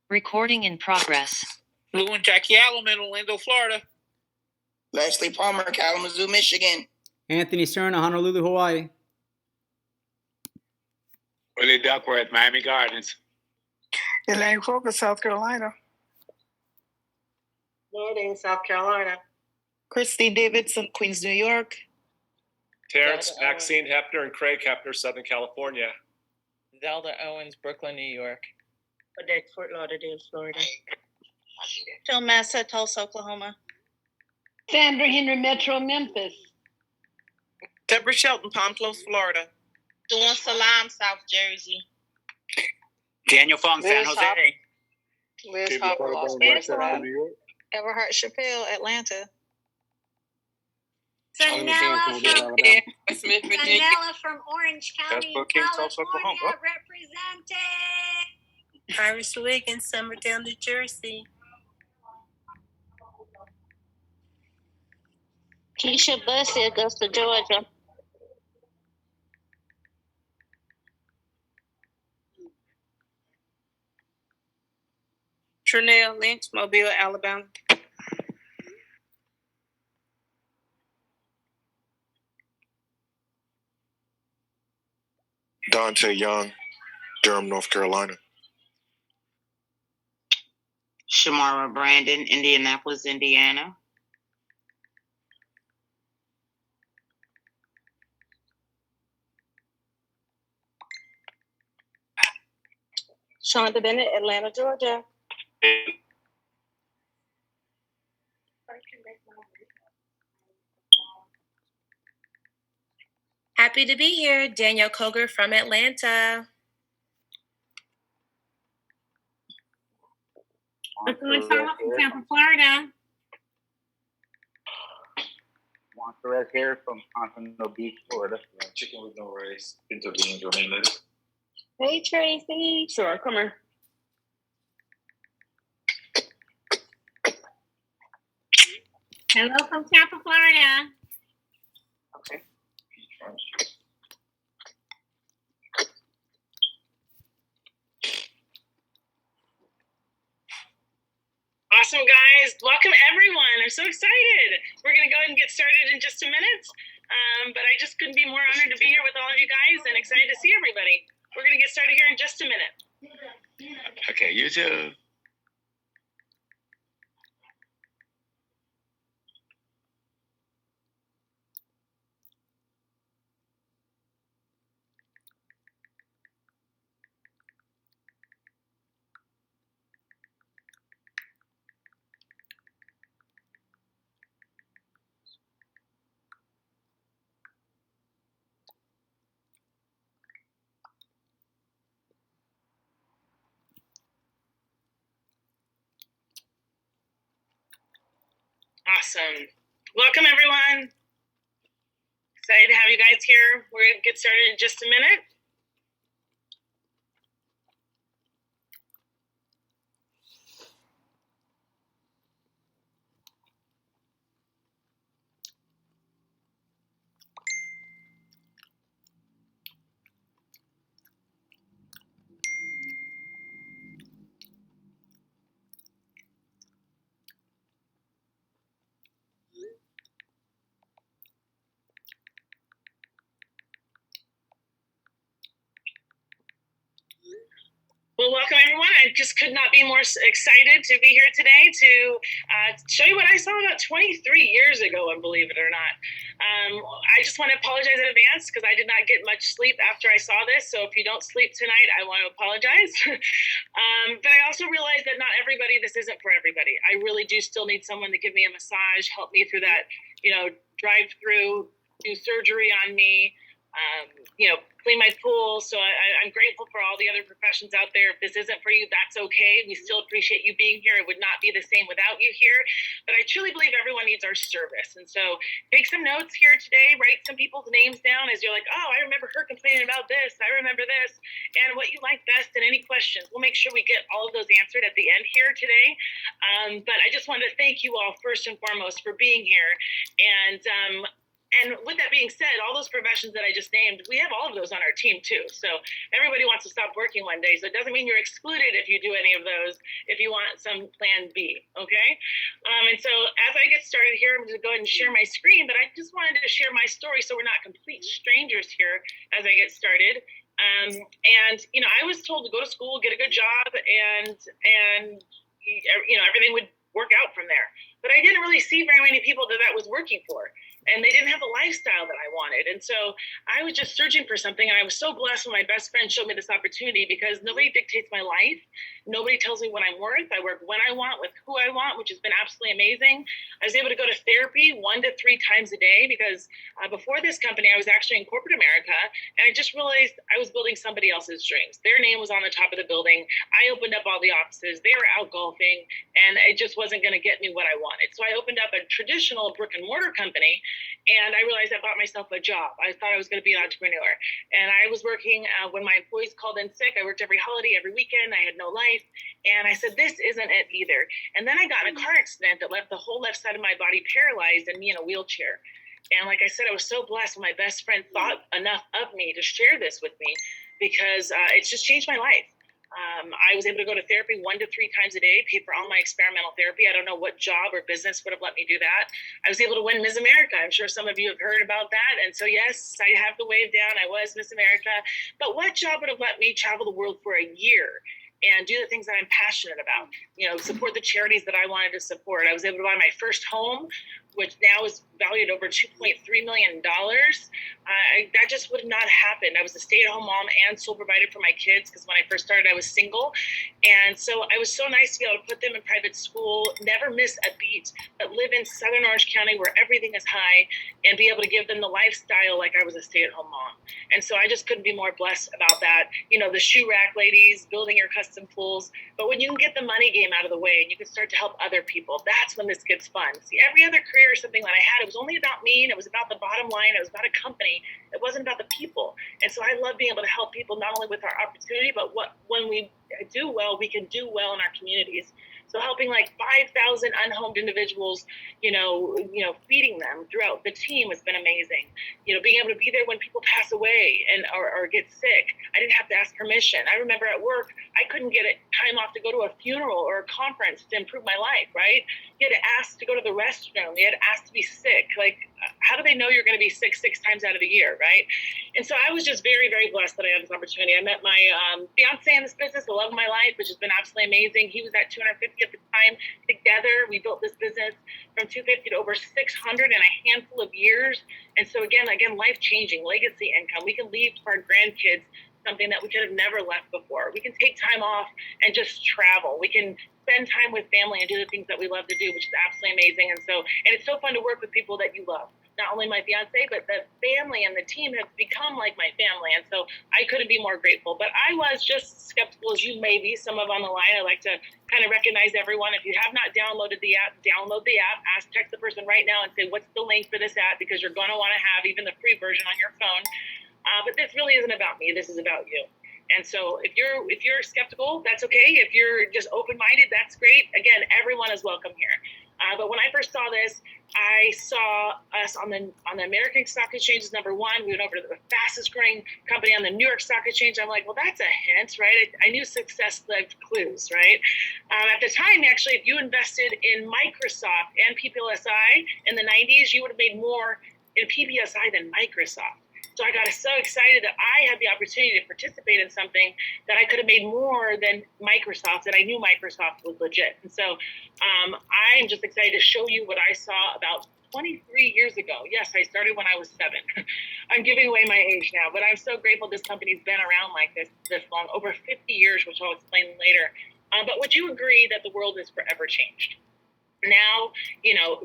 Recording in progress. Lou and Jackie Allen in Orlando, Florida. Leslie Palmer, Kalamazoo, Michigan. Anthony Cerna, Honolulu, Hawaii. Willie Duckworth, Miami Gardens. Elaine Croker, South Carolina. Northern South Carolina. Christy Davidson, Queens, New York. Terrence, Maxine Hepner, and Craig Hepner, Southern California. Zelda Owens, Brooklyn, New York. Odette, Fort Lauderdale, Florida. Phil Massa, Tulsa, Oklahoma. Sandra Henry, Metro, Memphis. Deborah Shelton, Palm Coast, Florida. Dawn Salam, South Jersey. Daniel Fong, San Jose. Liz Hopper, Las Vegas, New York. Everhart Chappelle, Atlanta. Sanella from Orange County, California, representing. Iris Wiggins, Somerville, New Jersey. Keisha Bussey, Augusta, Georgia. Trinell Lynch, Mobile, Alabama. Dante Young, Durham, North Carolina. Shamara Brandon, Indianapolis, Indiana. Shonda Bennett, Atlanta, Georgia. Happy to be here. Danielle Koger from Atlanta. From Tampa, Florida. Monterey here from Continental Beach, Florida. Chicken with no rice. Pinto beans, Ramirez. Hey, Tracy. Sure, come here. Hello from Tampa, Florida. Okay. Awesome, guys. Welcome, everyone. I'm so excited. We're going to go ahead and get started in just a minute. But I just couldn't be more honored to be here with all of you guys and excited to see everybody. We're going to get started here in just a minute. Okay, you too. Awesome. Welcome, everyone. Excited to have you guys here. We're going to get started in just a minute. Well, welcome, everyone. I just could not be more excited to be here today to show you what I saw about 23 years ago, believe it or not. I just want to apologize in advance because I did not get much sleep after I saw this. So if you don't sleep tonight, I want to apologize. But I also realized that not everybody, this isn't for everybody. I really do still need someone to give me a massage, help me through that, drive through, do surgery on me. Clean my pool. So I'm grateful for all the other professions out there. If this isn't for you, that's okay. We still appreciate you being here. It would not be the same without you here. But I truly believe everyone needs our service. And so take some notes here today, write some people's names down as you're like, oh, I remember her complaining about this. I remember this. And what you like best and any questions. We'll make sure we get all of those answered at the end here today. But I just wanted to thank you all first and foremost for being here. And And with that being said, all those professions that I just named, we have all of those on our team too. So everybody wants to stop working one day. So it doesn't mean you're excluded if you do any of those, if you want some plan B, okay? And so as I get started here, I'm gonna go ahead and share my screen, but I just wanted to share my story so we're not complete strangers here as I get started. And, you know, I was told to go to school, get a good job, and you know, everything would work out from there. But I didn't really see very many people that was working for. And they didn't have the lifestyle that I wanted. And so I was just searching for something. And I was so blessed when my best friend showed me this opportunity, because nobody dictates my life. Nobody tells me what I'm worth. I work when I want, with who I want, which has been absolutely amazing. I was able to go to therapy 1 to 3 times a day, because before this company, I was actually in corporate America. And I just realized I was building somebody else's dreams. Their name was on the top of the building. I opened up all the offices. They were out golfing, and it just wasn't going to get me what I wanted. So I opened up a traditional brick and mortar company. And I realized I bought myself a job. I thought I was going to be an entrepreneur. And I was working when my employees called in sick. I worked every holiday, every weekend. I had no life. And I said, this isn't it either. And then I got in a car accident that left the whole left side of my body paralyzed and me in a wheelchair. And like I said, I was so blessed when my best friend thought enough of me to share this with me, because it's just changed my life. I was able to go to therapy 1 to 3 times a day, paid for all my experimental therapy. I don't know what job or business would have let me do that. I was able to win Miss America. I'm sure some of you have heard about that. And so, yes, I have the wave down. I was Miss America. But what job would have let me travel the world for a year and do the things that I'm passionate about? You know, support the charities that I wanted to support. I was able to buy my first home, which now is valued over $2.3 million. That just would not have happened. I was a stay-at-home mom and sole provider for my kids, because when I first started, I was single. And so I was so nice to be able to put them in private school, never miss a beat, but live in Southern Orange County where everything is high, and be able to give them the lifestyle like I was a stay-at-home mom. And so I just couldn't be more blessed about that. You know, the shoe rack ladies, building your custom pools. But when you can get the money game out of the way and you can start to help other people, that's when this gets fun. See, every other career or something that I had, it was only about me, and it was about the bottom line. It was about a company. It wasn't about the people. And so I love being able to help people, not only with our opportunity, but when we do well, we can do well in our communities. So helping like 5,000 unhomed individuals, you know, feeding them throughout the team has been amazing. You know, being able to be there when people pass away and or get sick. I didn't have to ask permission. I remember at work, I couldn't get time off to go to a funeral or a conference to improve my life, right? You had to ask to go to the restroom. You had to ask to be sick. Like, how do they know you're going to be sick 6 times out of the year, right? And so I was just very, very blessed that I had this opportunity. I met my fiance in this business, the love of my life, which has been absolutely amazing. He was at 250 at the time. Together, we built this business from 250 to over 600 in a handful of years. And so again, life-changing, legacy income. We can leave for our grandkids something that we could have never left before. We can take time off and just travel. We can spend time with family and do the things that we love to do, which is absolutely amazing. And it's so fun to work with people that you love. Not only my fiance, but the family and the team have become like my family. And so I couldn't be more grateful. But I was just skeptical, as you may be, some of on the line. I like to kind of recognize everyone. If you have not downloaded the app, download the app. Text the person right now and say, what's the link for this app? Because you're going to want to have even the free version on your phone. But this really isn't about me. This is about you. And so if you're skeptical, that's okay. If you're just open-minded, that's great. Again, everyone is welcome here. But when I first saw this, I saw us on the American Stock Exchange as number 1. We went over to the fastest growing company on the New York Stock Exchange. I'm like, well, that's a hint, right? I knew success left clues, right? At the time, actually, if you invested in Microsoft and PPLSI in the 90s, you would have made more in PPSI than Microsoft. So I got so excited that I had the opportunity to participate in something that I could have made more than Microsoft, and I knew Microsoft was legit. And so I'm just excited to show you what I saw about 23 years ago. Yes, I started when I was 7. I'm giving away my age now, but I'm so grateful this company's been around like this long, over 50 years, which I'll explain later. But would you agree that the world has forever changed? Now,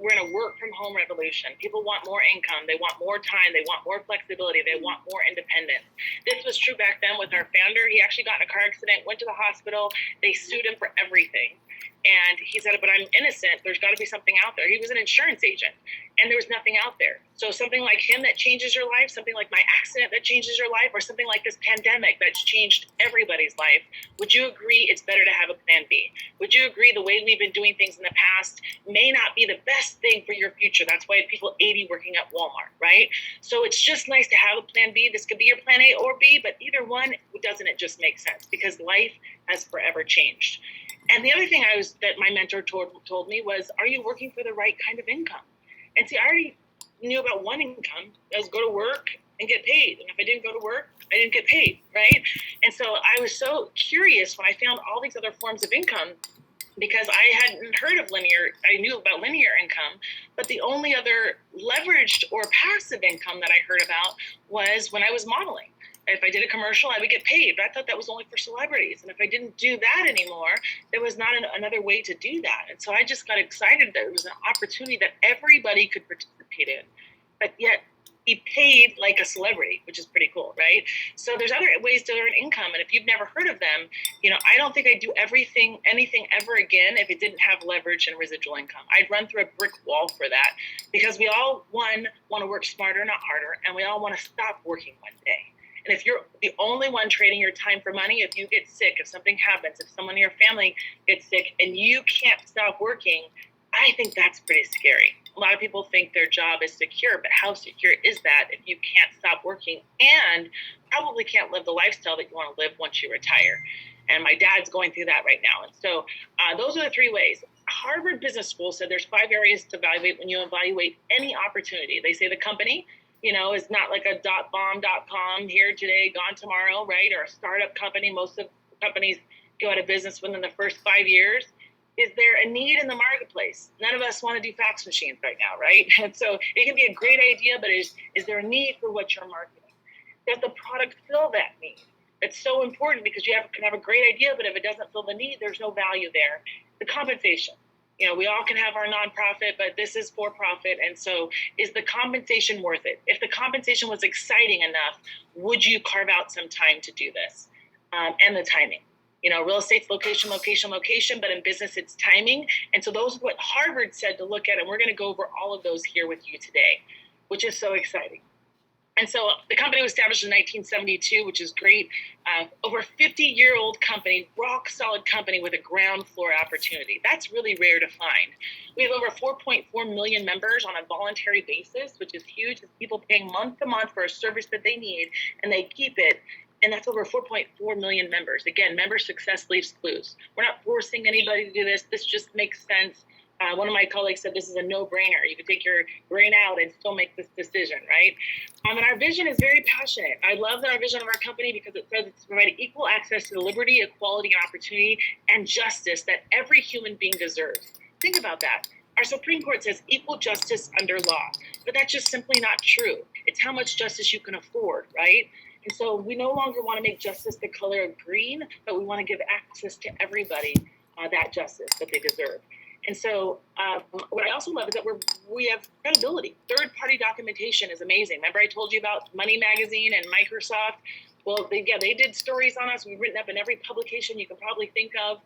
we're in a work from home revolution. People want more income. They want more time. They want more flexibility. They want more independence. This was true back then with our founder. He actually got in a car accident, went to the hospital. They sued him for everything. And he said, but I'm innocent. There's got to be something out there. He was an insurance agent. and there was nothing out there. So something like him that changes your life, something like my accident that changes your life, or something like this pandemic that's changed everybody's life, would you agree it's better to have a plan B? Would you agree the way we've been doing things in the past may not be the best thing for your future? That's why people 80 working at Walmart, right? So it's just nice to have a plan B. This could be your plan A or B, but either one, doesn't it just make sense? Because life has forever changed. And the other thing that my mentor told me was, are you working for the right kind of income? And see, I already knew about one income. That was go to work and get paid. And if I didn't go to work, I didn't get paid, right? And so I was so curious when I found all these other forms of income, because I hadn't heard of linear. I knew about linear income, but the only other leveraged or passive income that I heard about was when I was modeling. If I did a commercial, I would get paid, but I thought that was only for celebrities. And if I didn't do that anymore, there was not another way to do that. And so I just got excited that it was an opportunity that everybody could participate in, but yet be paid like a celebrity, which is pretty cool, right? So there's other ways to earn income. And if you've never heard of them, I don't think I'd do anything ever again if it didn't have leverage and residual income. I'd run through a brick wall for that, because we all, want to work smarter, not harder. And we all want to stop working one day. And if you're the only one trading your time for money, if you get sick, if something happens, if someone in your family gets sick and you can't stop working, I think that's pretty scary. A lot of people think their job is secure, but how secure is that if you can't stop working and probably can't live the lifestyle that you want to live once you retire? And my dad's going through that right now. And so those are the three ways. Harvard Business School said there's 5 areas to evaluate when you evaluate any opportunity. They say the company, is not like a .bomb.com, here today, gone tomorrow, right? Or a startup company. Most of companies go out of business within the first 5 years. Is there a need in the marketplace? None of us want to do fax machines right now, right? And so it can be a great idea, but is there a need for what you're marketing? Does the product fill that need? It's so important, because you can have a great idea, but if it doesn't fill the need, there's no value there. The compensation. We all can have our nonprofit, but this is for profit. And so is the compensation worth it? If the compensation was exciting enough, would you carve out some time to do this? And the timing. Real estate's location, but in business, it's timing. And so those are what Harvard said to look at. And we're going to go over all of those here with you today, which is so exciting. And so the company was established in 1972, which is great. Over a 50-year-old company, rock solid company with a ground floor opportunity. That's really rare to find. We have over 4.4 million members on a voluntary basis, which is huge. It's people paying month to month for a service that they need, and they keep it. And that's over 4.4 million members. Again, member success leaves clues. We're not forcing anybody to do this. This just makes sense. One of my colleagues said this is a no-brainer. You can take your brain out and still make this decision, right? And our vision is very passionate. I love our vision of our company because it says it's to provide equal access to liberty, equality, and opportunity, and justice that every human being deserves. Think about that. Our Supreme Court says equal justice under law, but that's just simply not true. It's how much justice you can afford, right? And so we no longer want to make justice the color of green, but we want to give access to everybody that justice that they deserve. And so what I also love is that we have credibility. Third-party documentation is amazing. Remember I told you about Money Magazine and Microsoft? Well, they did stories on us. We've written up in every publication you can probably think of.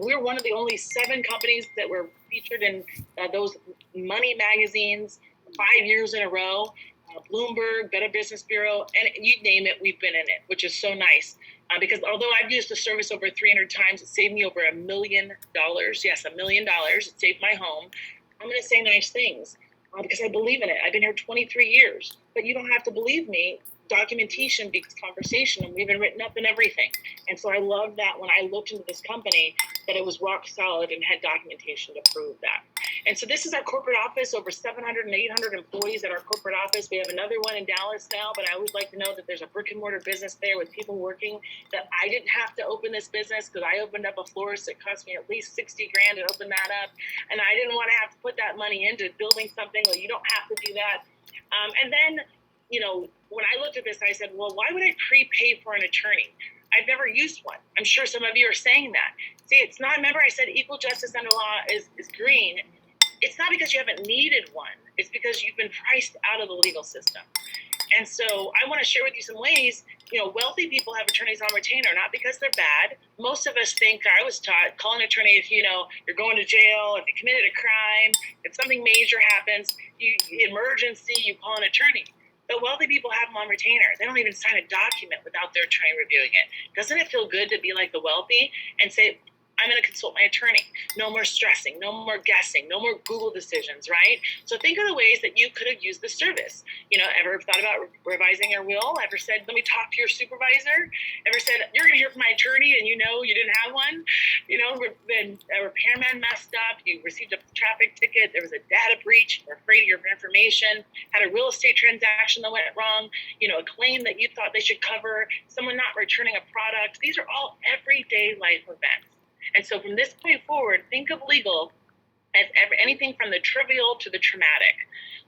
We're one of the only 7 companies that were featured in those Money Magazines 5 years in a row. Bloomberg, Better Business Bureau, and you name it, we've been in it, which is so nice. Because although I've used the service over 300 times, it saved me over $1 million. Yes, $1 million. It saved my home. I'm going to say nice things because I believe in it. I've been here 23 years, but you don't have to believe me. Documentation beats conversation, and we've been written up in everything. And so I love that when I looked into this company, that it was rock solid and had documentation to prove that. And so this is our corporate office, over 700 and 800 employees at our corporate office. We have another one in Dallas now, but I always like to know that there's a brick and mortar business there with people working, that I didn't have to open this business because I opened up a florist that cost me at least $60,000 to open that up. And I didn't want to have to put that money into building something. Well, you don't have to do that. And then, when I looked at this, I said, well, why would I prepay for an attorney? I've never used one. I'm sure some of you are saying that. See, it's not, remember I said equal justice under law is green. It's not because you haven't needed one. It's because you've been priced out of the legal system. And so I want to share with you some ways, wealthy people have attorneys on retainer, not because they're bad. Most of us think, I was taught, call an attorney if, you're going to jail, if you committed a crime, if something major happens. emergency, you call an attorney. But wealthy people have them on retainer. They don't even sign a document without their attorney reviewing it. Doesn't it feel good to be like the wealthy and say, I'm going to consult my attorney. No more stressing, no more guessing, no more Google decisions, right? So think of the ways that you could have used the service. Ever thought about revising your will? Ever said, let me talk to your supervisor? Ever said, you're going to hear from my attorney and you didn't have one? Then a repairman messed up, you received a traffic ticket, there was a data breach, you're afraid of your information, had a real estate transaction that went wrong, a claim that you thought they should cover, someone not returning a product. These are all everyday life events. And so from this point forward, think of legal as anything from the trivial to the traumatic.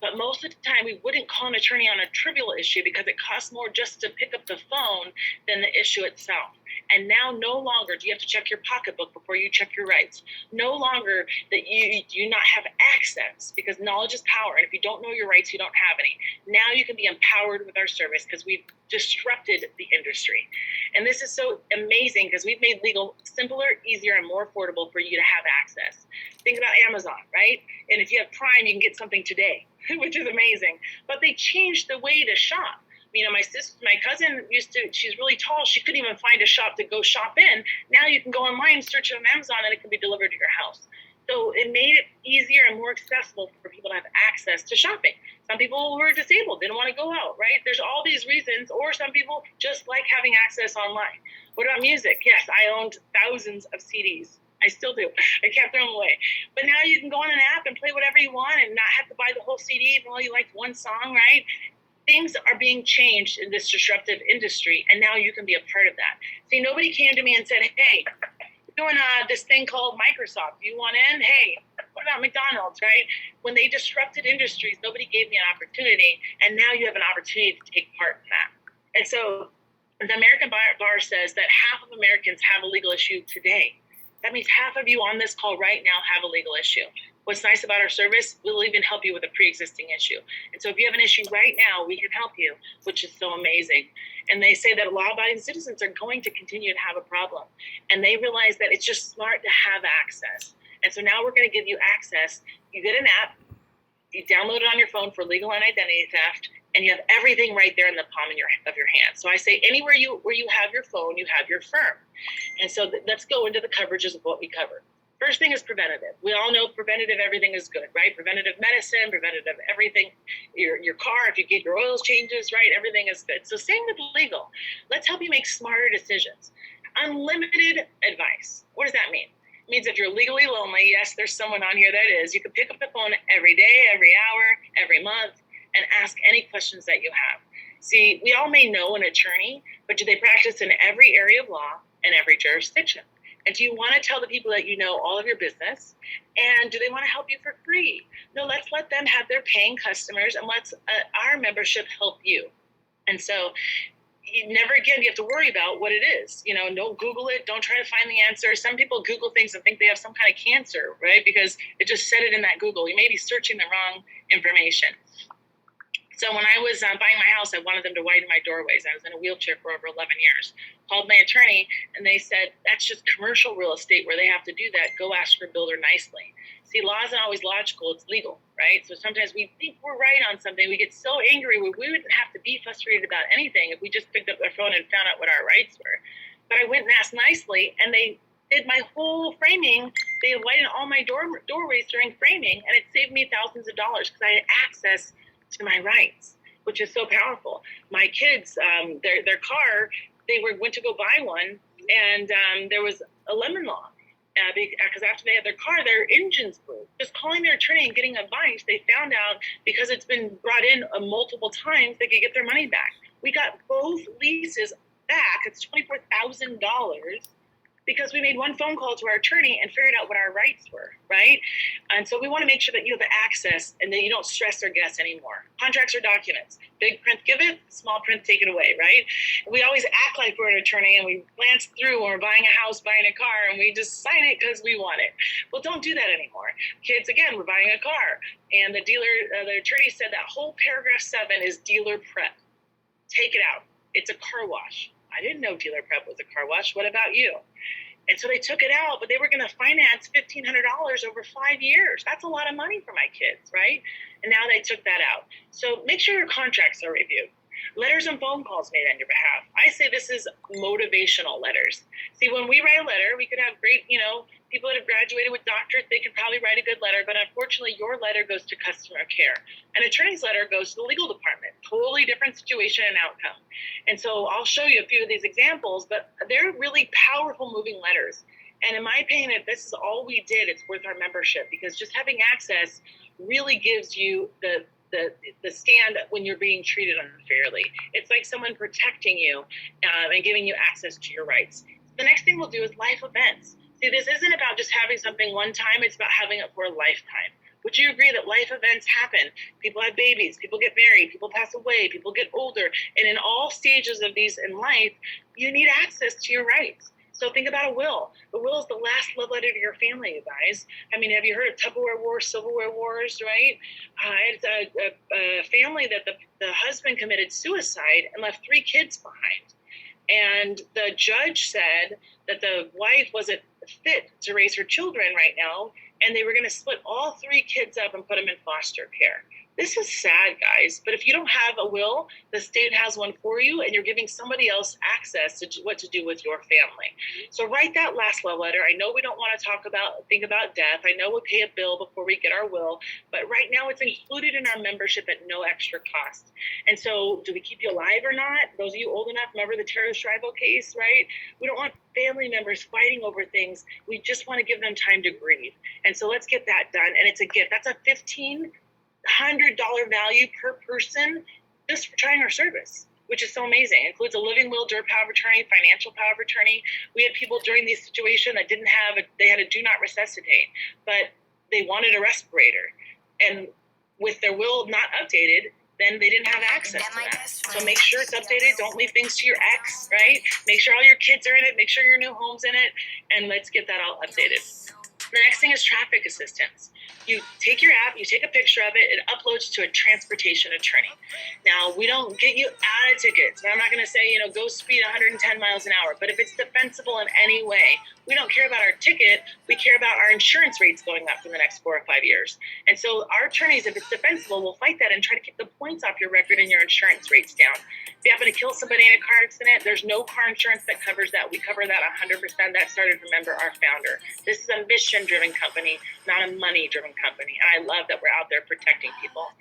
But most of the time, we wouldn't call an attorney on a trivial issue because it costs more just to pick up the phone than the issue itself. And now no longer do you have to check your pocketbook before you check your rights. No longer that you do not have access, because knowledge is power. And if you don't know your rights, you don't have any. Now you can be empowered with our service because we've disrupted the industry. And this is so amazing because we've made legal simpler, easier, and more affordable for you to have access. Think about Amazon, right? And if you have Prime, you can get something today, which is amazing. But they changed the way to shop. My cousin she's really tall. She couldn't even find a shop to go shop in. Now you can go online, search on Amazon, and it can be delivered to your house. So it made it easier and more accessible for people to have access to shopping. Some people who are disabled didn't want to go out, right? There's all these reasons, or some people just like having access online. What about music? Yes, I owned thousands of CDs. I still do. I kept them away. But now you can go on an app and play whatever you want and not have to buy the whole CD even though you like one song, right? Things are being changed in this disruptive industry, and now you can be a part of that. See, nobody came to me and said, hey, we're doing this thing called Microsoft. Do you want in? Hey, what about McDonald's, right? When they disrupted industries, nobody gave me an opportunity, and now you have an opportunity to take part in that. And so the American Bar says that half of Americans have a legal issue today. That means half of you on this call right now have a legal issue. What's nice about our service, we'll even help you with a pre-existing issue. And so if you have an issue right now, we can help you, which is so amazing. And they say that law-abiding citizens are going to continue to have a problem. And they realize that it's just smart to have access. And so now we're going to give you access. You get an app, you download it on your phone for legal and identity theft, and you have everything right there in the palm of your hand. So I say anywhere where you have your phone, you have your firm. And so let's go into the coverages of what we cover. First thing is preventative. We all know preventative, everything is good, right? Preventative medicine, preventative everything. Your car, if you get your oil changes, right? Everything is good. So same with legal. Let's help you make smarter decisions. Unlimited advice. What does that mean? It means if you're legally lonely, yes, there's someone on here that is, you can pick up the phone every day, every hour, every month, and ask any questions that you have. See, we all may know an attorney, but do they practice in every area of law and every jurisdiction? And do you want to tell the people that you know all of your business? And do they want to help you for free? No, let's let them have their paying customers, and let's our membership help you. And so never again, you have to worry about what it is. Don't Google it. Don't try to find the answer. Some people Google things and think they have some kind of cancer, right? Because it just said it in that Google. You may be searching the wrong information. So when I was buying my house, I wanted them to widen my doorways. I was in a wheelchair for over 11 years. Called my attorney, and they said, that's just commercial real estate where they have to do that. Go ask your builder nicely. See, law isn't always logical. It's legal, right? So sometimes we think we're right on something. We get so angry. We wouldn't have to be frustrated about anything if we just picked up our phone and found out what our rights were. But I went and asked nicely, and they did my whole framing. They widened all my doorways during framing, and it saved me thousands of dollars because I had access to my rights, which is so powerful. My kids, their car, they went to go buy one, and there was a lemon law because after they had their car, their engines blew. Just calling their attorney and getting advice, they found out because it's been brought in multiple times, they could get their money back. We got both leases back. It's $24,000. Because we made one phone call to our attorney and figured out what our rights were, right? And so we want to make sure that you have access and that you don't stress or guess anymore. Contracts are documents. Big print, give it. Small print, take it away, right? We always act like we're an attorney and we glance through when we're buying a house, buying a car, and we just sign it because we want it. Well, don't do that anymore. Kids, again, we're buying a car. And the attorney said that whole paragraph 7 is dealer prep. Take it out. It's a car wash. I didn't know dealer prep was a car wash. What about you? And so they took it out, but they were going to finance $1,500 over 5 years. That's a lot of money for my kids, right? And now they took that out. So make sure your contracts are reviewed. Letters and phone calls made on your behalf. I say this is motivational letters. See, when we write a letter, we could have great, people that have graduated with doctorates, they could probably write a good letter, but unfortunately your letter goes to customer care. An attorney's letter goes to the legal department. Totally different situation and outcome. And so I'll show you a few of these examples, but they're really powerful moving letters. And in my opinion, if this is all we did, it's worth our membership, because just having access really gives you the stand when you're being treated unfairly. It's like someone protecting you and giving you access to your rights. The next thing we'll do is life events. See, this isn't about just having something one time, it's about having it for a lifetime. Would you agree that life events happen? People have babies, people get married, people pass away, people get older, and in all stages of these in life, you need access to your rights. So think about a will. The will is the last love letter to your family, you guys. I mean, have you heard of Tupperware Wars, Silverware Wars, right? It's a family that the husband committed suicide and left 3 kids behind. And the judge said that the wife wasn't fit to raise her children right now, and they were going to split all 3 kids up and put them in foster care. This is sad, guys, but if you don't have a will, the state has one for you, and you're giving somebody else access to what to do with your family. So write that last love letter. I know we don't want to think about death. I know we pay a bill before we get our will, but right now it's included in our membership at no extra cost. And so do we keep you alive or not? Those of you old enough, remember the Terror Shrivo case, right? We don't want family members fighting over things. We just want to give them time to grieve. And so let's get that done. And it's a gift. That's a $1,500 value per person just for trying our service, which is so amazing. It includes a living will, dirt power of attorney, financial power of attorney. We had people during this situation that they had a do not resuscitate, but they wanted a respirator. And with their will not updated, then they didn't have access to that. So make sure it's updated. Don't leave things to your ex, right? Make sure all your kids are in it. Make sure your new home's in it. And let's get that all updated. The next thing is traffic assistance. You take your app, you take a picture of it, it uploads to a transportation attorney. Now, we don't get you out of tickets. I'm not going to say, go speed 110 miles an hour. But if it's defensible in any way, we don't care about our ticket. We care about our insurance rates going up for the next 4 or 5 years. And so our attorneys, if it's defensible, will fight that and try to keep the points off your record and your insurance rates down. If you happen to kill somebody in a car accident, there's no car insurance that covers that. We cover that 100%. That started, remember, our founder. This is a mission-driven company, not a money-driven company. And I love that we're out there protecting people.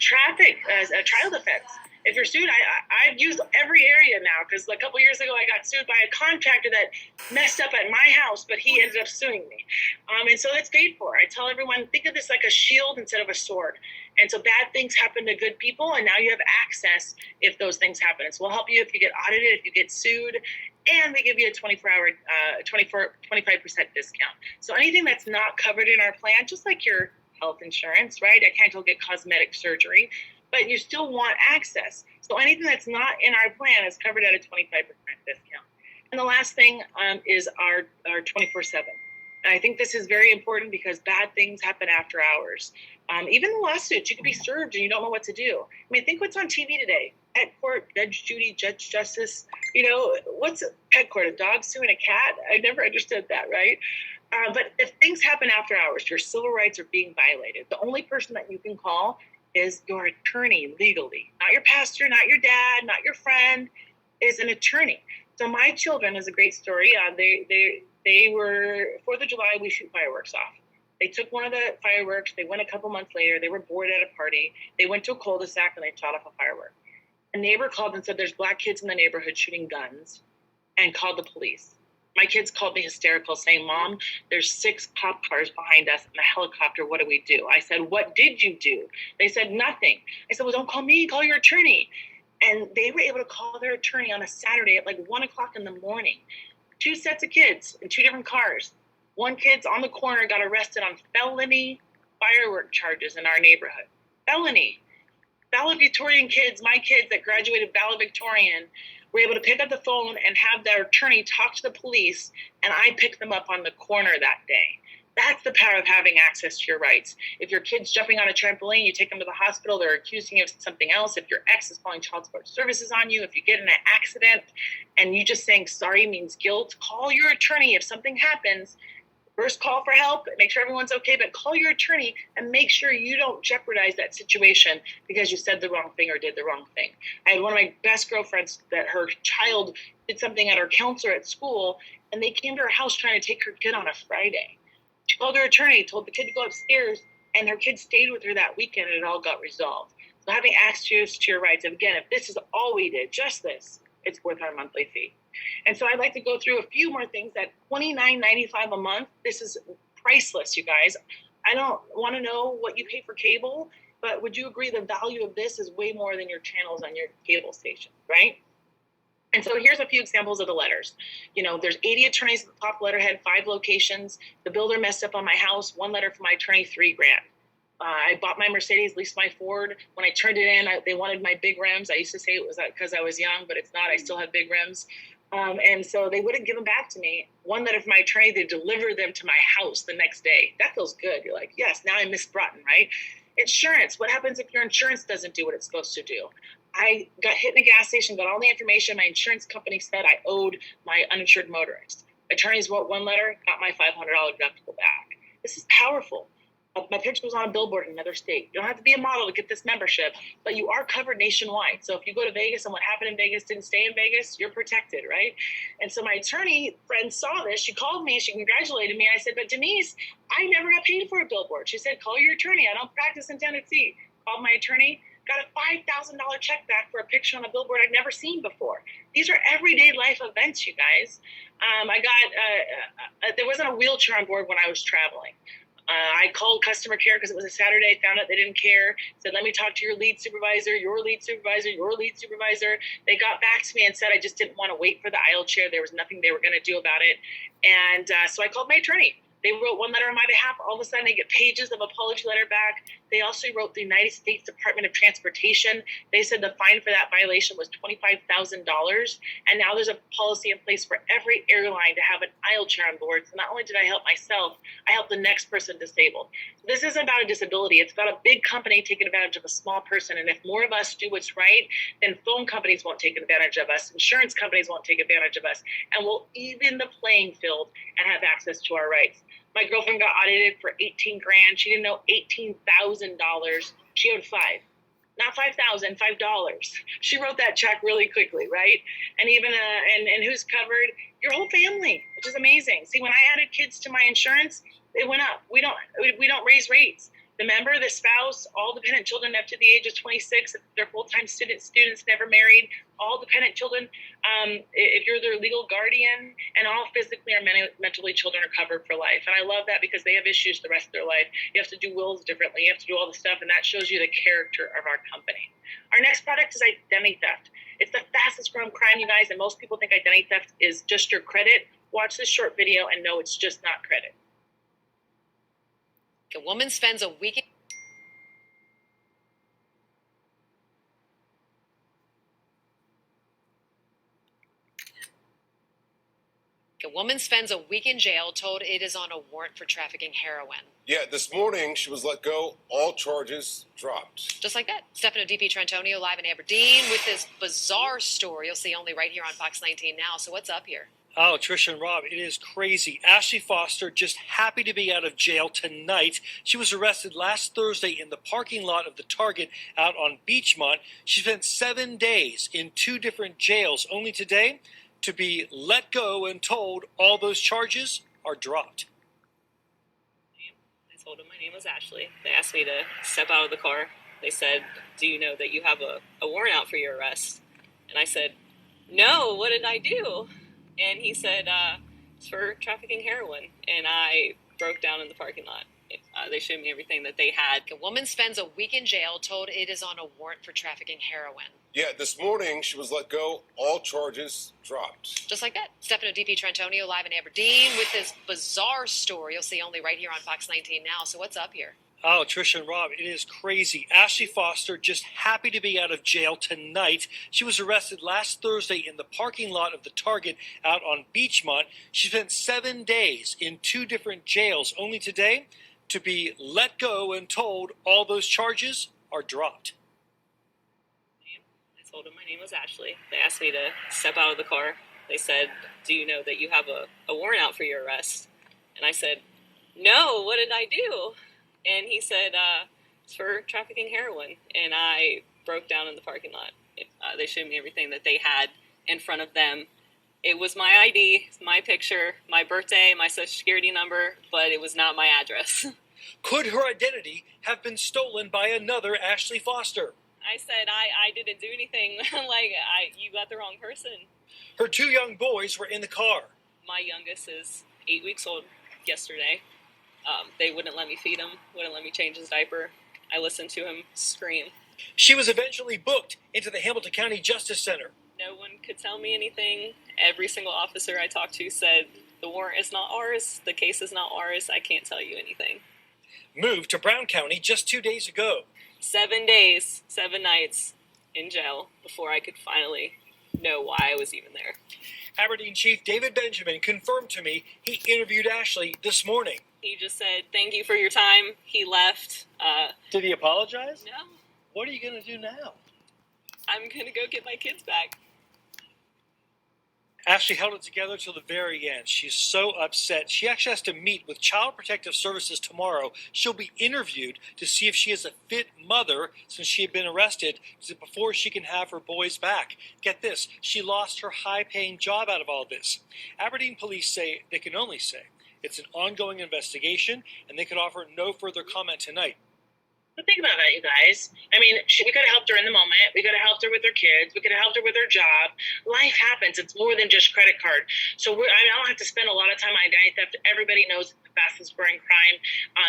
Traffic as a trial defense. If you're sued, I've used every area now, because a couple years ago I got sued by a contractor that messed up at my house, but he ended up suing me. And so it's paid for. I tell everyone, think of this like a shield instead of a sword. And so bad things happen to good people, and now you have access if those things happen. So we'll help you if you get audited, if you get sued, and we give you a 25% discount. So anything that's not covered in our plan, just like your health insurance, right? I can't go get cosmetic surgery, but you still want access. So anything that's not in our plan is covered at a 25% discount. And the last thing is our 24/7. And I think this is very important because bad things happen after hours. Even the lawsuits, you could be served and you don't know what to do. I mean, think what's on TV today. Pet court, Judge Judy, Judge Justice. What's a pet court? A dog suing a cat? I never understood that, right? But if things happen after hours, your civil rights are being violated. The only person that you can call is your attorney legally. Not your pastor, not your dad, not your friend, is an attorney. So my children is a great story. They were, 4th of July, we shoot fireworks off. They took one of the fireworks. They went a couple months later. They were bored at a party. They went to a cul-de-sac and they shot off a firework. A neighbor called and said there's black kids in the neighborhood shooting guns, and called the police. My kids called me hysterical saying, Mom, there's 6 cop cars behind us and a helicopter. What do we do? I said, what did you do? They said, nothing. I said, well, don't call me, call your attorney. And they were able to call their attorney on a Saturday at 1 o'clock in the morning. 2 sets of kids in 2 different cars. One kid's on the corner got arrested on felony firework charges in our neighborhood. Felony. Valedictorian kids, my kids that graduated valedictorian, were able to pick up the phone and have their attorney talk to the police, and I picked them up on the corner that day. That's the power of having access to your rights. If your kid's jumping on a trampoline, you take them to the hospital, they're accusing you of something else. If your ex is calling child support services on you, if you get in an accident and you just saying sorry means guilt, call your attorney if something happens. First, call for help, make sure everyone's okay, but call your attorney and make sure you don't jeopardize that situation because you said the wrong thing or did the wrong thing. I had one of my best girlfriends that her child did something at her counselor at school, and they came to her house trying to take her kid on a Friday. She called her attorney, told the kid to go upstairs, and her kid stayed with her that weekend, and it all got resolved. So having access to your rights, and again, if this is all we did, just this, it's worth our monthly fee. And so I'd like to go through a few more things. At $29.95 a month, this is priceless, you guys. I don't want to know what you pay for cable, but would you agree the value of this is way more than your channels on your cable station, right? And so here's a few examples of the letters. You know, there's 80 attorneys at the top letterhead, 5 locations. The builder messed up on my house. 1 letter from my attorney, $3,000. I bought my Mercedes, leased my Ford. When I turned it in, they wanted my big rims. I used to say it was because I was young, but it's not. I still have big rims. And so they wouldn't give them back to me. 1 letter from my attorney, they delivered them to my house the next day. That feels good. You're like, yes, now I'm Miss Broughton, right? Insurance. What happens if your insurance doesn't do what it's supposed to do? I got hit in a gas station, got all the information. My insurance company said I owed my uninsured motorist. Attorneys wrote 1 letter, got my $500 deductible back. This is powerful. My picture was on a billboard in another state. You don't have to be a model to get this membership, but you are covered nationwide. So if you go to Vegas and what happened in Vegas didn't stay in Vegas, you're protected, right? And so my attorney friend saw this. She called me. She congratulated me. I said, but Denise, I never got paid for a billboard. She said, call your attorney. I don't practice in Tennessee. Called my attorney. Got a $5,000 check back for a picture on a billboard I'd never seen before. These are everyday life events, you guys. There wasn't a wheelchair on board when I was traveling. I called customer care because it was a Saturday, found out they didn't care, said, let me talk to your lead supervisor, your lead supervisor, your lead supervisor. They got back to me and said I just didn't want to wait for the aisle chair. There was nothing they were going to do about it. And so I called my attorney. They wrote 1 letter on my behalf. All of a sudden, they get pages of apology letter back. They also wrote the United States Department of Transportation. They said the fine for that violation was $25,000. And now there's a policy in place for every airline to have an aisle chair on board. So not only did I help myself, I helped the next person disabled. So this isn't about a disability. It's about a big company taking advantage of a small person. And if more of us do what's right, then phone companies won't take advantage of us. Insurance companies won't take advantage of us. And we'll even the playing field and have access to our rights. My girlfriend got audited for $18,000. She didn't know $18,000. She owed $5,000, not $5,000, $5. She wrote that check really quickly, right? And even and who's covered? Your whole family, which is amazing. See, when I added kids to my insurance, it went up. We don't raise rates. The member, the spouse, all dependent children up to the age of 26, if they're full-time students, never married, all dependent children, if you're their legal guardian, and all physically or mentally children are covered for life. And I love that because they have issues the rest of their life. You have to do wills differently. You have to do all the stuff, and that shows you the character of our company. Our next product is identity theft. It's the fastest growing crime, you guys, and most people think identity theft is just your credit. Watch this short video and know it's just not credit. A woman spends a weekend. A woman spends a week in jail, told it is on a warrant for trafficking heroin. Yeah, this morning she was let go. All charges dropped. Just like that. Stefano DP Trentonio live in Aberdeen with this bizarre story you'll see only right here on Fox 19 now. So what's up here? Oh, Tricia and Rob, it is crazy. Ashley Foster just happy to be out of jail tonight. She was arrested last Thursday in the parking lot of the Target out on Beachmont. She spent 7 days in 2 different jails, only today to be let go and told all those charges are dropped. I told them my name was Ashley. They asked me to step out of the car. They said, do you know that you have a warrant out for your arrest? And I said, no, what did I do? And he said, it's for trafficking heroin. And I broke down in the parking lot. They showed me everything that they had. A woman spends a week in jail, told it is on a warrant for trafficking heroin. Yeah, this morning she was let go. All charges dropped. Just like that. Stefano DP Trentonio live in Aberdeen with this bizarre story you'll see only right here on Fox 19 now. So what's up here? Oh, Trisha and Rob, it is crazy. Ashley Foster just happy to be out of jail tonight. She was arrested last Thursday in the parking lot of the Target out on Beachmont. She spent 7 days in 2 different jails, only today to be let go and told all those charges are dropped. I told them my name was Ashley. They asked me to step out of the car. They said, do you know that you have a warrant out for your arrest? And I said, no, what did I do? And he said, it's for trafficking heroin. And I broke down in the parking lot. They showed me everything that they had in front of them. It was my ID, my picture, my birthday, my social security number, but it was not my address. Could her identity have been stolen by another Ashley Foster? I said, I didn't do anything. You got the wrong person. Her 2 young boys were in the car. My youngest is 8 weeks old yesterday. They wouldn't let me feed him, wouldn't let me change his diaper. I listened to him scream. She was eventually booked into the Hamilton County Justice Center. No one could tell me anything. Every single officer I talked to said, the warrant is not ours, the case is not ours, I can't tell you anything. Moved to Brown County just 2 days ago. 7 days, 7 nights in jail before I could finally know why I was even there. Aberdeen Chief David Benjamin confirmed to me he interviewed Ashley this morning. He just said, thank you for your time. He left. Did he apologize? No. What are you going to do now? I'm going to go get my kids back. Ashley held it together till the very end. She's so upset. She actually has to meet with Child Protective Services tomorrow. She'll be interviewed to see if she is a fit mother since she had been arrested before she can have her boys back. Get this, she lost her high-paying job out of all this. Aberdeen police say they can only say it's an ongoing investigation and they could offer no further comment tonight. But think about that, you guys. I mean, we could have helped her in the moment. We could have helped her with her kids. We could have helped her with her job. Life happens. It's more than just credit card. So I don't have to spend a lot of time on identity theft. Everybody knows it's the fastest growing crime.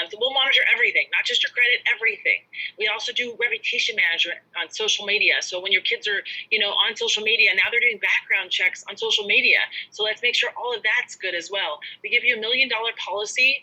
So we'll monitor everything, not just your credit, everything. We also do reputation management on social media. So when your kids are, on social media, now they're doing background checks on social media. So let's make sure all of that's good as well. We give you $1 million policy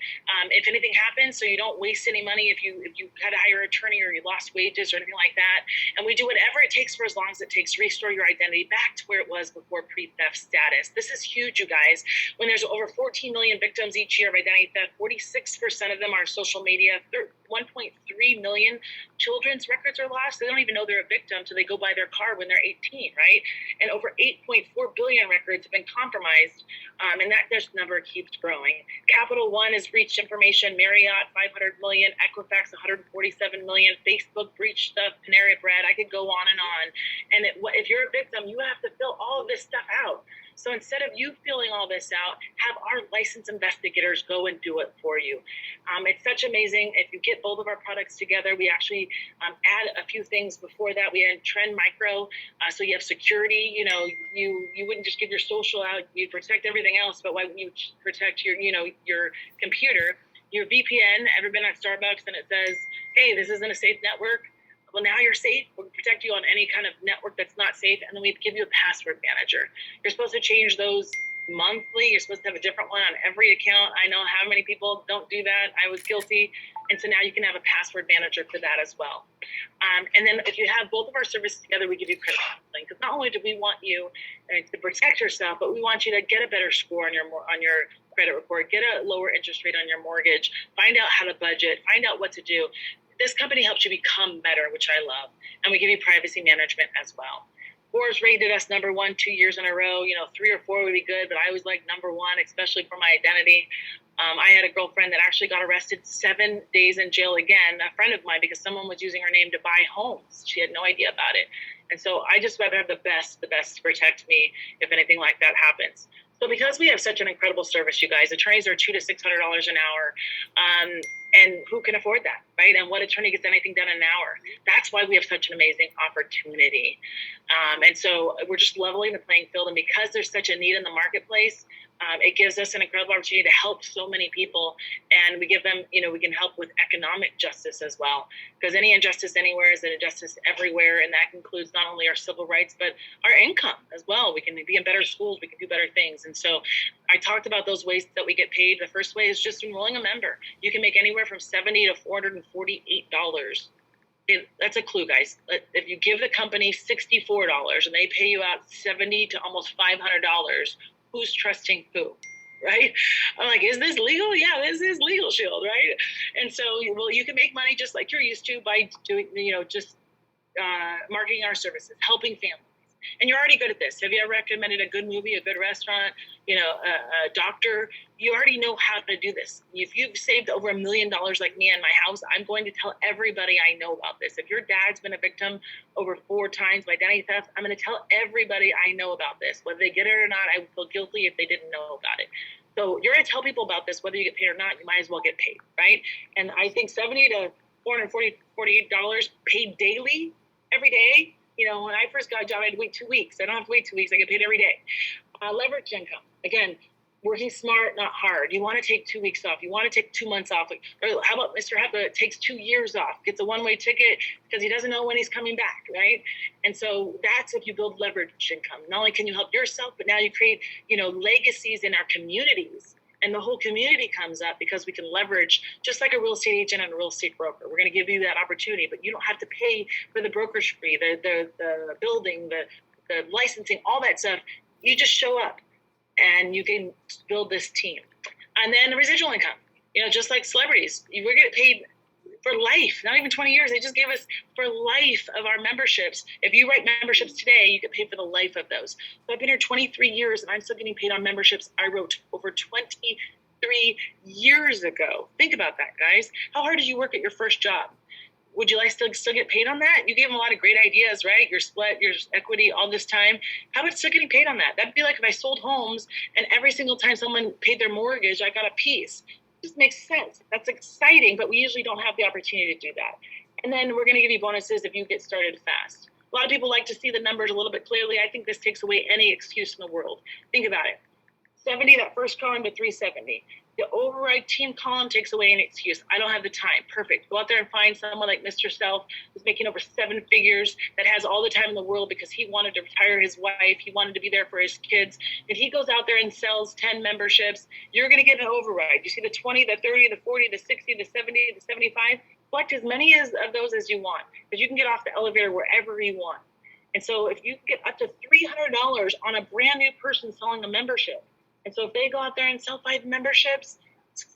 if anything happens, so you don't waste any money if you had to hire an attorney or you lost wages or anything like that. And we do whatever it takes for as long as it takes to restore your identity back to where it was before pre-theft status. This is huge, you guys. When there's over 14 million victims each year of identity theft, 46% of them are social media. 1.3 million children's records are lost. They don't even know they're a victim until they go buy their car when they're 18, right? And over 8.4 billion records have been compromised, and that this number keeps growing. Capital One has breached information, Marriott 500 million, Equifax 147 million, Facebook breached stuff, Panera Bread. I could go on and on. And if you're a victim, you have to fill all of this stuff out. So instead of you filling all this out, have our licensed investigators go and do it for you. It's such amazing. If you get both of our products together, we actually add a few things before that. We add Trend Micro, so you have security. You wouldn't just give your social out. You protect everything else, but why wouldn't you protect your computer? Your VPN. Ever been at Starbucks and it says, "Hey, this isn't a safe network"? Well, now you're safe. We'll protect you on any kind of network that's not safe, and then we give you a password manager. You're supposed to change those monthly. You're supposed to have a different one on every account. I know how many people don't do that. I was guilty. And so now you can have a password manager for that as well. And then if you have both of our services together, we give you credit counseling. Because not only do we want you to protect yourself, but we want you to get a better score on your credit report, get a lower interest rate on your mortgage, find out how to budget, find out what to do. This company helps you become better, which I love. And we give you privacy management as well. Forbes rated us number 1 2 years in a row. 3 or 4 would be good, but I always like number 1, especially for my identity. I had a girlfriend that actually got arrested 7 days in jail again, a friend of mine, because someone was using her name to buy homes. She had no idea about it. And so I just rather have the best to protect me if anything like that happens. So because we have such an incredible service, you guys, attorneys are $200 to $600 an hour. And who can afford that, right? And what attorney gets anything done in an hour? That's why we have such an amazing opportunity. And so we're just leveling the playing field. And because there's such a need in the marketplace, it gives us an incredible opportunity to help so many people. And we give them, we can help with economic justice as well. Because any injustice anywhere is an injustice everywhere. And that includes not only our civil rights, but our income as well. We can be in better schools. We can do better things. And so I talked about those ways that we get paid. The first way is just enrolling a member. You can make anywhere from $70 to $448. That's a clue, guys. If you give the company $64 and they pay you out $70 to almost $500, who's trusting who? Right? I'm like, is this legal? Yeah, this is Legal Shield, right? And so, well, you can make money just like you're used to by doing, just marketing our services, helping families. And you're already good at this. Have you ever recommended a good movie, a good restaurant, a doctor? You already know how to do this. If you've saved over $1 million like me in my house, I'm going to tell everybody I know about this. If your dad's been a victim over 4 times by identity theft, I'm going to tell everybody I know about this. Whether they get it or not, I would feel guilty if they didn't know about it. So you're going to tell people about this, whether you get paid or not, you might as well get paid, right? And I think $70 to $448 paid daily, every day. When I first got a job, I had to wait 2 weeks. I don't have to wait 2 weeks. I get paid every day. Leverage income. Again, working smart, not hard. You want to take 2 weeks off. You want to take 2 months off. Or how about Mr. Heppa takes 2 years off, gets a one-way ticket because he doesn't know when he's coming back, right? And so that's if you build leverage income. Not only can you help yourself, but now you create, legacies in our communities. And the whole community comes up because we can leverage, just like a real estate agent and a real estate broker. We're going to give you that opportunity, but you don't have to pay for the brokerage fee, the building, the licensing, all that stuff. You just show up and you can build this team. And then residual income, just like celebrities, we're getting paid for life, not even 20 years. They just gave us for life of our memberships. If you write memberships today, you get paid for the life of those. So I've been here 23 years and I'm still getting paid on memberships I wrote over 23 years ago. Think about that, guys. How hard did you work at your first job? Would you like still get paid on that? You gave them a lot of great ideas, right? Your split, your equity, all this time. How about still getting paid on that? That'd be like if I sold homes and every single time someone paid their mortgage, I got a piece. Just makes sense. That's exciting, but we usually don't have the opportunity to do that. And then we're going to give you bonuses if you get started fast. A lot of people like to see the numbers a little bit clearly. I think this takes away any excuse in the world. Think about it. 70, that first column to 370. The override team column takes away any excuse. I don't have the time. Perfect. Go out there and find someone like Mr. Self who's making over 7 figures, that has all the time in the world because he wanted to retire his wife. He wanted to be there for his kids. If he goes out there and sells 10 memberships, you're going to get an override. You see the 20, the 30, the 40, the 60, the 70, the 75. Select as many of those as you want because you can get off the elevator wherever you want. And so if you get up to $300 on a brand new person selling a membership, and so if they go out there and sell 5 memberships,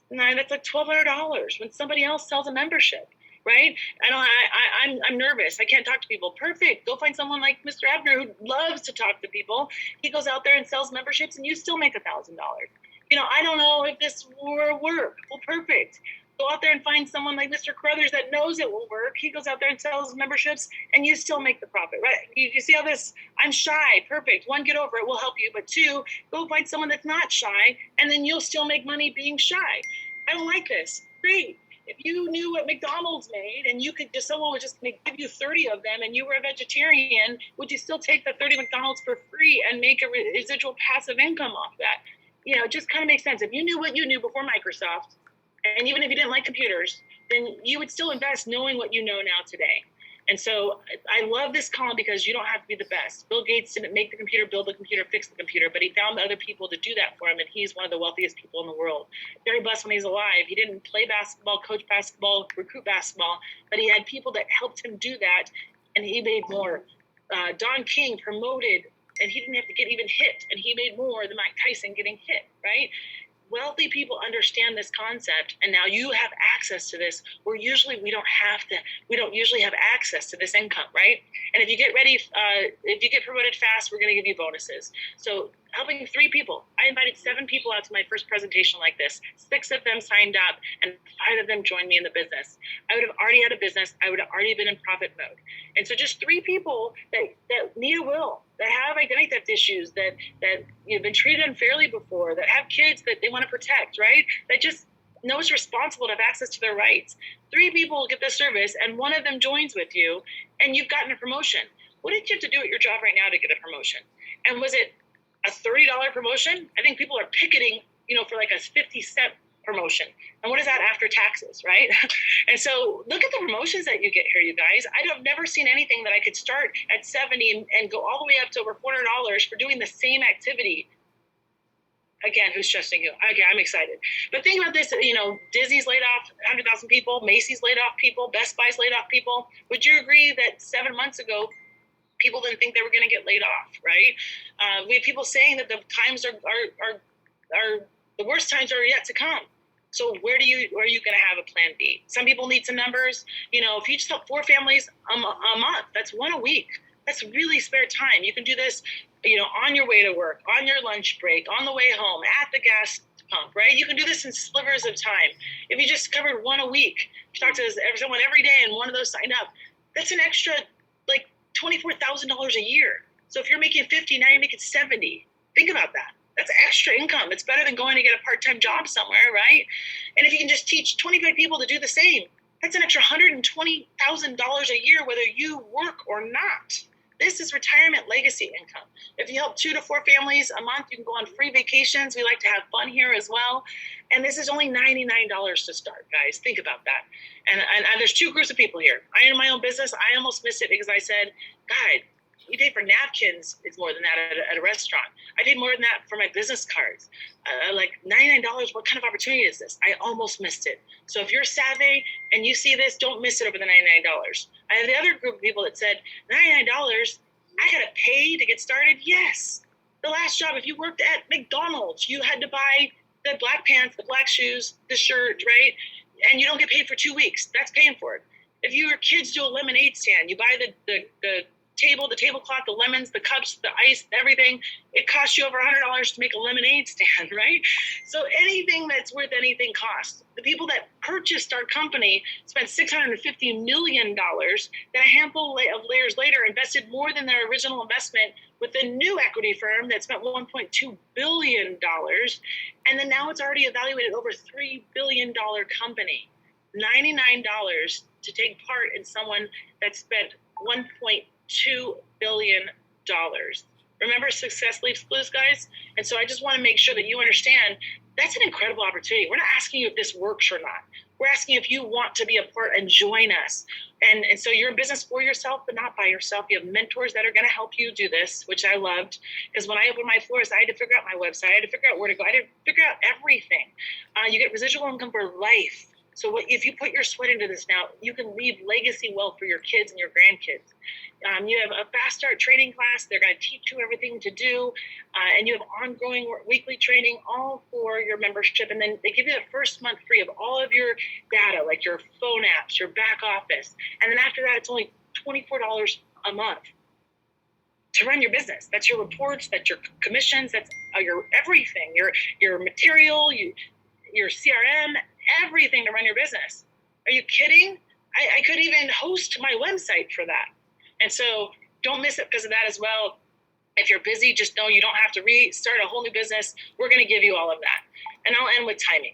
that's like $1,200 when somebody else sells a membership, right? I'm nervous. I can't talk to people. Perfect. Go find someone like Mr. Abner who loves to talk to people. He goes out there and sells memberships and you still make $1,000. I don't know if this will work. Well, perfect. Go out there and find someone like Mr. Carruthers that knows it will work. He goes out there and sells memberships and you still make the profit, right? You see how this, I'm shy, perfect. 1, get over it, we'll help you. But 2, go find someone that's not shy and then you'll still make money being shy. I don't like this. Great. If you knew what McDonald's made and you could someone would just give you 30 of them and you were a vegetarian, would you still take the 30 McDonald's for free and make a residual passive income off that? It just kind of makes sense. If you knew what you knew before Microsoft, and even if you didn't like computers, then you would still invest knowing what you know now today. And so I love this column because you don't have to be the best. Bill Gates didn't make the computer, build the computer, fix the computer, but he found other people to do that for him, and he's one of the wealthiest people in the world. Barry Buss, when he's alive, he didn't play basketball, coach basketball, recruit basketball, but he had people that helped him do that, and he made more. Don King promoted, and he didn't have to get even hit, and he made more than Mike Tyson getting hit, right? Wealthy people understand this concept, and now you have access to this, where usually we don't usually have access to this income, right? And if you get ready, if you get promoted fast, we're going to give you bonuses. So helping 3 people. I invited 7 people out to my first presentation like this. 6 of them signed up and 5 of them joined me in the business. I would have already had a business. I would have already been in profit mode. And so just 3 people that need a will, that have identity theft issues, that you've been treated unfairly before, that have kids that they want to protect, right? That just know it's responsible to have access to their rights. 3 people get this service and 1 of them joins with you and you've gotten a promotion. What did you have to do at your job right now to get a promotion? And was it a $30 promotion? I think people are picketing, for like a 50-cent promotion. And what is that after taxes, right? And so look at the promotions that you get here, you guys. I've never seen anything that I could start at 70 and go all the way up to over $400 for doing the same activity again, who's trusting you? Okay, I'm excited. But think about this, Disney's laid off 100,000 people, Macy's laid off people, Best Buy's laid off people. Would you agree that 7 months ago, people didn't think they were going to get laid off, right? We have people saying that the times are the worst times are yet to come. So where are you going to have a plan B? Some people need some numbers. If you just help 4 families a month, that's 1 a week. That's really spare time. You can do this, on your way to work, on your lunch break, on the way home, at the gas pump, right? You can do this in slivers of time. If you just covered 1 a week, talk to someone every day and one of those signed up, that's an extra like $24,000 a year. So if you're making 50, now you're making 70. Think about that. That's extra income. It's better than going to get a part-time job somewhere, right? And if you can just teach 25 people to do the same, that's an extra $120,000 a year, whether you work or not. This is retirement legacy income. If you help 2 to 4 families a month, you can go on free vacations. We like to have fun here as well. And this is only $99 to start, guys. Think about that. And there's 2 groups of people here. I own my own business. I almost missed it because I said, God, you pay for napkins, it's more than that at a restaurant. I paid more than that for my business cards. Like $99, what kind of opportunity is this? I almost missed it. So if you're savvy and you see this, don't miss it over the $99. I have the other group of people that said, $99, I gotta pay to get started? Yes. The last job, if you worked at McDonald's, you had to buy the black pants, the black shoes, the shirt, right? And you don't get paid for 2 weeks. That's paying for it. If your kids do a lemonade stand, you buy the tablecloth, the lemons, the cups, the ice, everything. It costs you over $100 to make a lemonade stand, right? So anything that's worth anything costs. The people that purchased our company spent $650 million. Then a handful of layers later invested more than their original investment with a new equity firm that spent $1.2 billion. And then now it's already evaluated over $3 billion company. $99 to take part in someone that spent $1.2 billion. Remember, success leaves clues, guys? And so I just want to make sure that you understand that's an incredible opportunity. We're not asking you if this works or not. We're asking if you want to be a part and join us. And so you're in business for yourself, but not by yourself. You have mentors that are going to help you do this, which I loved. Because when I opened my floors, I had to figure out my website. I had to figure out where to go. I had to figure out everything. You get residual income for life. So if you put your sweat into this now, you can leave legacy wealth for your kids and your grandkids. You have a fast start training class. They're going to teach you everything to do. And you have ongoing weekly training, all for your membership. And then they give you the first month free of all of your data, like your phone apps, your back office. And then after that, it's only $24 a month to run your business. That's your reports, that's your commissions, that's your everything, your material, your CRM, everything to run your business. Are you kidding? I could even host my website for that. And so don't miss it because of that as well. If you're busy, just know you don't have to restart a whole new business. We're going to give you all of that. And I'll end with timing.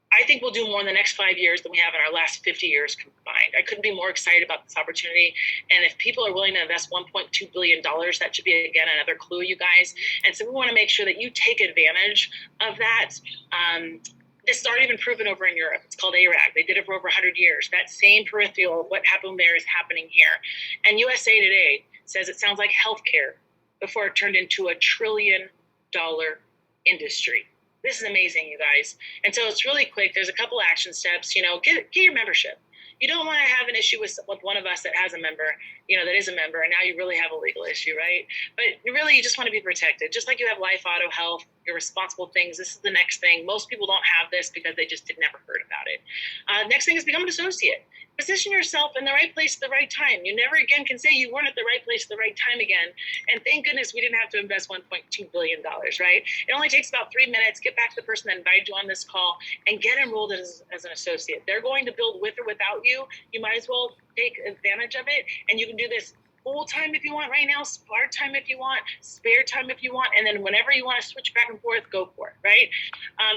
I think we'll do more in the next 5 years than we have in our last 50 years combined. I couldn't be more excited about this opportunity. And if people are willing to invest $1.2 billion, that should be, again, another clue, you guys. And so we want to make sure that you take advantage of that. This has already been proven over in Europe. It's called ARAG. They did it for over 100 years. That same peripheral, what happened there is happening here. And USA Today says it sounds like healthcare before it turned into $1 trillion industry. This is amazing, you guys. And so it's really quick. There's a couple action steps. Get your membership. You don't want to have an issue with one of us that has a member, that is a member, and now you really have a legal issue, right? But you just want to be protected. Just like you have life, auto, health, your responsible things. This is the next thing. Most people don't have this because they just never heard about it. Next thing is become an associate. Position yourself in the right place at the right time. You never again can say you weren't at the right place at the right time again. And thank goodness we didn't have to invest $1.2 billion, right? It only takes about 3 minutes. Get back to the person that invited you on this call and get enrolled as an associate. They're going to build with or without you. You might as well take advantage of it. And you can do this full time if you want right now, part time if you want, spare time if you want, and then whenever you want to switch back and forth, go for it, right?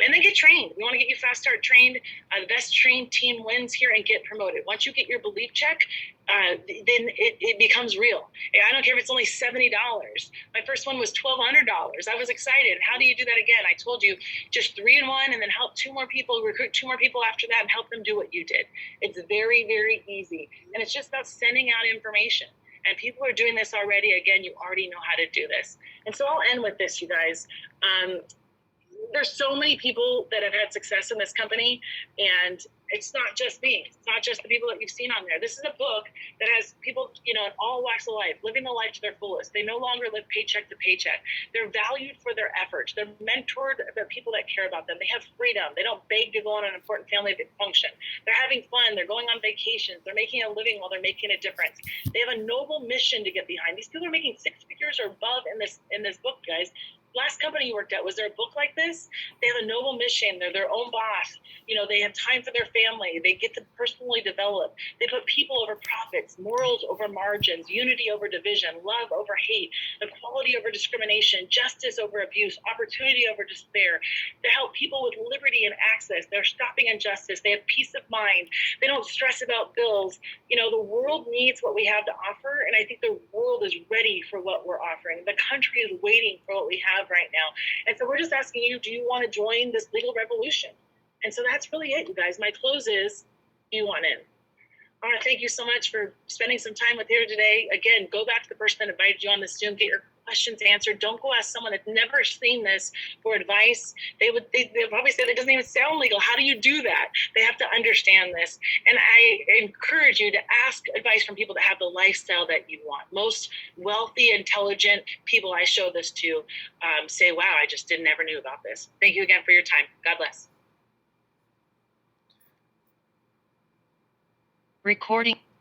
And then get trained. We want to get you fast start trained. The best trained team wins here and get promoted. Once you get your belief check, then it becomes real. I don't care if it's only $70. My first one was $1,200. I was excited. How do you do that again? I told you just 3 in 1 and then help 2 more people, recruit 2 more people after that and help them do what you did. It's very, very easy. And it's just about sending out information. And people are doing this already. Again, you already know how to do this. And so I'll end with this, you guys. There's so many people that have had success in this company, and it's not just me. It's not just the people that you've seen on there. This is a book that has people, in all walks of life, living the life to their fullest. They no longer live paycheck to paycheck. They're valued for their efforts. They're mentored by people that care about them. They have freedom. They don't beg to go on an important family function. They're having fun. They're going on vacations. They're making a living while they're making a difference. They have a noble mission to get behind. These people are making 6 figures or above in this book, guys. Last company you worked at, was there a book like this? They have a noble mission. They're their own boss. They have time for their family. They get to personally develop. They put people over profits, morals over margins, unity over division, love over hate, equality over discrimination, justice over abuse, opportunity over despair. They help people with liberty and access. They're stopping injustice. They have peace of mind. They don't stress about bills. The world needs what we have to offer, and I think the world is ready for what we're offering. The country is waiting for what we have right now. And so we're just asking you, do you want to join this legal revolution? And so that's really it, you guys. My close is, do you want in? I want to thank you so much for spending some time with here today. Again, go back to the person that invited you on this Zoom, get your questions answered. Don't go ask someone that's never seen this for advice. They probably say that doesn't even sound legal. How do you do that? They have to understand this. And I encourage you to ask advice from people that have the lifestyle that you want. Most wealthy, intelligent people I show this to say, wow, I just never knew about this. Thank you again for your time. God bless. Recording.